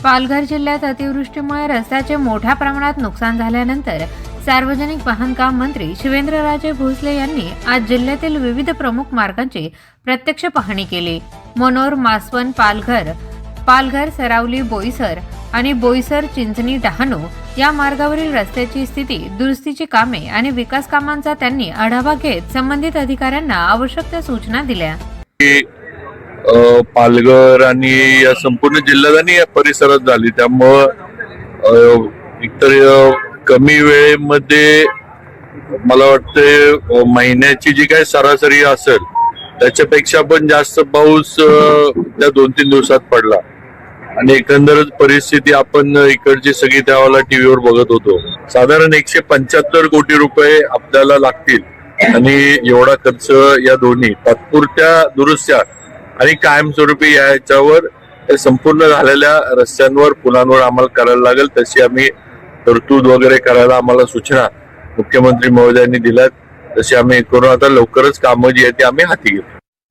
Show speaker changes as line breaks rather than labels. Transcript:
पालघर जिल्ह्यात अतिवृष्टीमुळे रस्त्याचे मोठ्या प्रमाणात नुकसान झाल्यानंतर सार्वजनिक बांधकाम मंत्री शिवेंद्रराजे भोसले यांनी आज जिल्ह्यातील विविध प्रमुख मार्गांची प्रत्यक्ष पाहणी केली। मनोर, मासवण, पालघर, सरावली, बोईसर आणि बोईसर, चिंचणी, डहाणू या मार्गावरील रस्त्याची स्थिती, दुरुस्तीची कामे आणि विकास कामांचा त्यांनी आढावा घेत संबंधित अधिकाऱ्यांना आवश्यक त्या सूचना दिल्या।
पालघर आणि या संपूर्ण जिल्ह्यात आणि या परिसरात झाली, त्यामुळं एकतर कमी वेळेमध्ये मला वाटते महिन्याची जी काही सरासरी असेल त्याच्यापेक्षा पण जास्त पाऊस त्या 2-3 दिवसात पडला आणि एकंदरच परिस्थिती आपण इकडची सगळी त्यावेळेला टीव्हीवर बघत होतो। साधारण 175 कोटी रुपये आपल्याला लागतील आणि एवढा खर्च या दोन्ही तात्पुरत्या दुरुस्त्या आणि कायमस्वरूपी याच्यावर संपूर्ण झालेल्या रस्त्यांवर, पुलांवर आम्हाला करायला लागेल। तशी आम्ही तरतूद वगैरे करायला आम्हाला सूचना मुख्यमंत्री महोदयांनी दिल्यात, तशी आम्ही करून आता लवकरच कामं जी आहेत ती आम्ही हाती घेऊ।